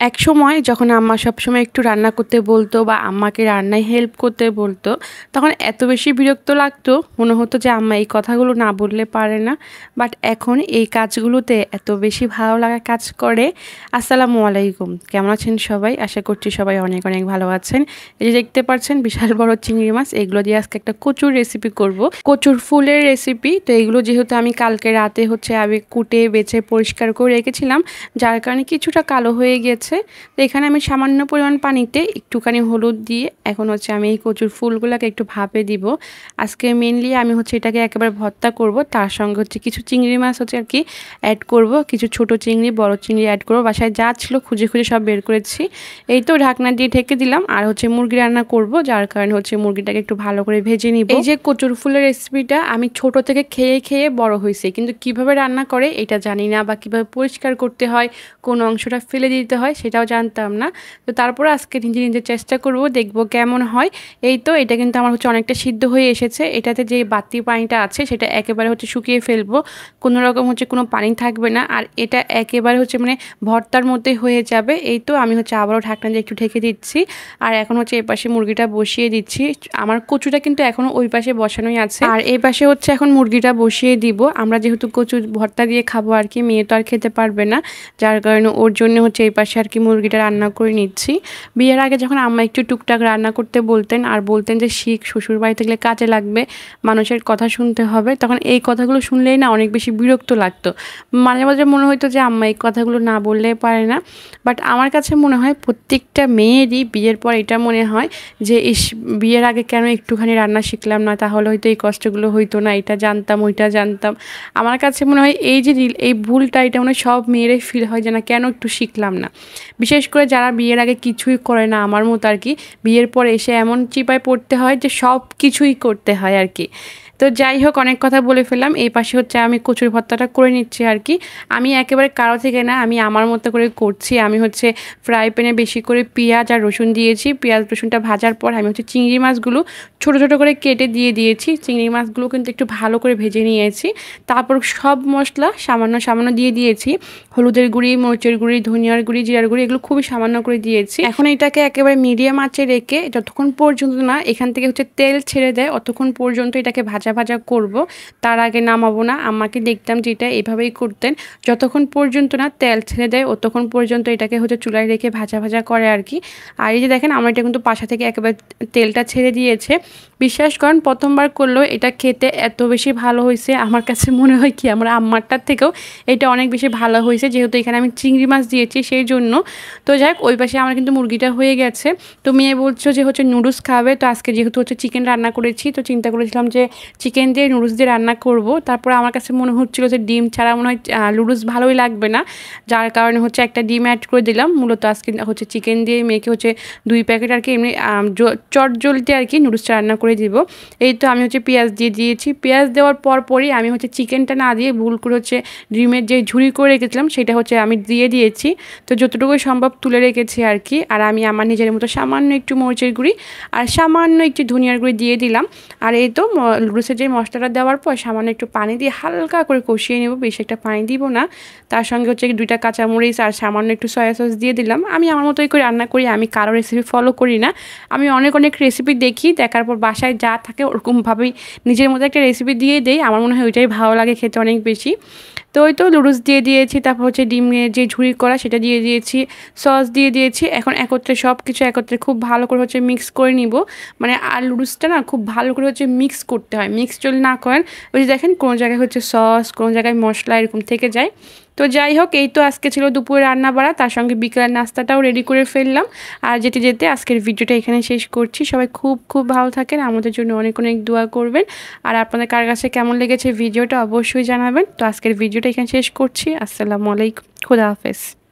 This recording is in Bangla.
একসময় যখন আম্মা সবসময় একটু রান্না করতে বলতো বা আম্মাকে রান্নায় হেল্প করতে বলতো, তখন এত বেশি বিরক্ত লাগতো, মনে হতো যে আম্মা এই কথাগুলো না বললে পারে না। বাট এখন এই কাজগুলোতে এত বেশি ভালো লাগা কাজ করে। আসসালামু আলাইকুম, কেমন আছেন সবাই? আশা করছি সবাই অনেক অনেক ভালো আছেন। এই যে দেখতে পাচ্ছেন বিশাল বড় চিংড়ি মাছ, এগুলো দিয়ে আজকে একটা কচুর রেসিপি করব, কচুর ফুলের রেসিপি। তো এগুলো যেহেতু আমি কালকে রাতে আমি কুটে বেছে পরিষ্কার করে রেখেছিলাম, যার কারণে কিছুটা কালো হয়ে গেছে। তো এখানে আমি সামান্য পরিমাণ পানিতে একটুখানি হলুদ দিয়ে এখন আমি এই কচুর ফুলগুলোকে একটু ভাপে দিব। আজকে মেনলি আমি এটাকে একেবারে ভর্তা করব, তার সঙ্গে কিছু চিংড়ি মাছ আর কি অ্যাড করব, কিছু ছোট চিংড়ি বড় চিংড়ি অ্যাড করব। বাসায় যা ছিল খুঁজে খুঁজে সব বের করেছি। এই তো ঢাকনা দিয়ে ঢেকে দিলাম। আর মুরগি রান্না করব, যার কারণে মুরগিটাকে একটু ভালো করে ভেজে নিব। এই যে কচুর ফুলের রেসিপিটা আমি ছোট থেকে খেয়ে খেয়ে বড় হয়েছে, কিন্তু কিভাবে রান্না করে এটা জানি না, বা কিভাবে পরিষ্কার করতে হয়, কোন অংশটা ফেলে দিতে হয় সেটাও জানতাম না। তো তারপরে আজকে নিজে নিজে চেষ্টা করব, দেখব কেমন হয়। এই তো এটা কিন্তু আমার অনেকটা সিদ্ধ হয়ে এসেছে। এটাতে যে বাড়তি পানিটা আছে সেটা একেবারে শুকিয়ে ফেলবো, কোনো রকম কোনো পানি থাকবে না। আর এটা একেবারে মানে ভর্তার মধ্যে হয়ে যাবে। এই তো আমি আবারও ঢাকনা দিয়ে একটু ঢেকে দিচ্ছি। আর এখন এই পাশে মুরগিটা বসিয়ে দিচ্ছি। আমার কচুটা কিন্তু এখনো ওই পাশে বসানোই আছে, আর এই পাশে এখন মুরগিটা বসিয়ে দিব। আমরা যেহেতু কচু ভর্তা দিয়ে খাবো আর কি, মেয়ে তো আর খেতে পারবে না, যার কারণে ওর জন্য এই পাশে আর কি মুরগিটা রান্না করে নিচ্ছি। বিয়ের আগে যখন আম্মা একটু টুকটাক রান্না করতে বলতেন, আর বলতেন যে শিখ, শ্বশুর বাড়ি থেকে কাজে লাগবে, মানুষের কথা শুনতে হবে, তখন এই কথাগুলো শুনলেই না অনেক বেশি বিরক্ত লাগতো। মাঝে মাঝে মনে হতো যে আম্মা এই কথাগুলো না বললে পারে না। বাট আমার কাছে মনে হয় প্রত্যেকটা মেয়েরই বিয়ের পর এটা মনে হয় যে বিয়ের আগে কেন একটুখানি রান্না শিখলাম না, তাহলে হয়তো এই কষ্টগুলো হইতো না, এটা জানতাম ওইটা জানতাম। আমার কাছে মনে হয় এই ভুলটা এটা সব মেয়েরাই ফিল হয় যে না, কেন একটু শিখলাম না। বিশেষ করে যারা বিয়ের আগে কিছুই করে না, আমার মতো আর কি, বিয়ের পরে এসে এমন চিপায় পড়তে হয় যে সব কিছুই করতে হয় আর কি। তো যাই হোক, অনেক কথা বলে ফেললাম। এই পাশে আমি কচুর ভর্তাটা করে নিচ্ছি আর কি। আমি একেবারে কারো থেকে না, আমি আমার মতো করে করছি। আমি ফ্রাই প্যানে বেশি করে পেঁয়াজ আর রসুন দিয়েছি। পেঁয়াজ রসুনটা ভাজার পর আমি চিংড়ি মাছগুলো ছোট ছোট করে কেটে দিয়ে দিয়েছি। চিংড়ি মাছগুলো কিন্তু একটু ভালো করে ভেজে নিয়েছি। তারপর সব মশলা সামান্য সামান্য দিয়ে দিয়েছি। হলুদের গুঁড়ি, মরিচের গুঁড়ি, ধনিয়ার গুঁড়ি, জিরার গুঁড়ি, এগুলো খুবই সামান্য করে দিয়েছি। এখন এটাকে একেবারে মিডিয়াম আঁচে রেখে যতক্ষণ পর্যন্ত না এখান থেকে তেল ছেড়ে দেয়, অতক্ষণ পর্যন্ত এটাকে ভাজা ভাজা করব। তার আগে নামাবো না। আম্মাকে দেখতাম যেটা এভাবেই করতেন, যতক্ষণ পর্যন্ত না তেল ছেড়ে দেয় ততক্ষণ পর্যন্ত এটাকে চুলায় রেখে ভাজা ভাজা করে আর কি। আর এই যে দেখেন, আমার এটা কিন্তু পাশা থেকে একেবারে তেলটা ছেড়ে দিয়েছে। বিশ্বাস করেন, প্রথমবার করলেও এটা খেতে এত বেশি ভালো হয়েছে। আমার কাছে মনে হয় কি আমার আম্মারটার থেকেও এটা অনেক বেশি ভালো হয়েছে, যেহেতু এখানে আমি চিংড়ি মাছ দিয়েছি সেই জন্য। তো যাই হোক, ওই পাশে আমার কিন্তু মুরগিটা হয়ে গেছে। তো মেয়ে বলছো যে নুডলস খাবে, তো আজকে যেহেতু চিকেন রান্না করেছি, তো চিন্তা করেছিলাম যে চিকেন দিয়ে নুডলস দিয়ে রান্না করব। তারপর আমার কাছে মনে হচ্ছিলো যে ডিম ছাড়া মনে হয় নুডলস ভালোই লাগবে না, যার কারণে একটা ডিম অ্যাড করে দিলাম। মূলত আজকে চিকেন দিয়ে মেয়েকে 2 প্যাকেট আর কি এমনি চট জলতে আর কি নুডলসটা রান্না করে দিব। এই তো আমি পেঁয়াজ দিয়ে দিয়েছি। পেঁয়াজ দেওয়ার পরই আমি চিকেনটা না দিয়ে ভুল করে ডিমের যে ঝুড়ি করে রেখেছিলাম সেটা আমি দিয়ে দিয়েছি। তো যতটুকু সম্ভব তুলে রেখেছি আর কি। আর আমি আমার নিজের মতো সামান্য একটু মরিচের গুঁড়ি আর সামান্য একটু ধনিয়ার গুঁড়ি দিয়ে দিলাম। আর এই তো নুডলসের যে মশলাটা দেওয়ার পর সামান্য একটু পানি দিয়ে হালকা করে কষিয়ে নেব, বেশি একটা পানি দিব না। তার সঙ্গে 2টা কাঁচামরিচ আর সামান্য একটু সয়া সস দিয়ে দিলাম। আমি আমার মতোই করে রান্না করি, আমি কারো রেসিপি ফলো করি না। আমি অনেক অনেক রেসিপি দেখি, দেখার পর বাসায় যা থাকে ওরকমভাবেই নিজের মতো একটা রেসিপি দিয়ে দেই। আমার মনে হয় ওইটাই ভালো লাগে খেতে অনেক বেশি। তো ওই তো নুডলস দিয়ে দিয়েছি, তারপর ডিমের যে ঝুড়ি করা সেটা দিয়ে দিয়েছি, সস দিয়ে দিয়েছি। এখন একত্রে সব কিছু একত্রে খুব ভালো করে মিক্স করে নিব। মানে আর নুডলসটা না খুব ভালো করে মিক্স করতে হয়। মিক্স যদি না করেন, ওই যে দেখেন কোনো জায়গায় সস, কোনো জায়গায় মশলা এরকম থেকে যায়। তো যাই হোক, এই তো আজকে ছিল দুপুরে রান্না বাড়া, তার সঙ্গে বিকেলের নাস্তাটাও রেডি করে ফেললাম। আর যেতে যেতে আজকের ভিডিওটা এখানে শেষ করছি। সবাই খুব খুব ভালো থাকেন, আমাদের জন্য অনেক অনেক দোয়া করবেন। আর আপনাদের কার কাছে কেমন লেগেছে ভিডিওটা অবশ্যই জানাবেন। তো আজকের ভিডিওটা এখানে শেষ করছি। আসসালামু আলাইকুম, খুদা হাফেজ।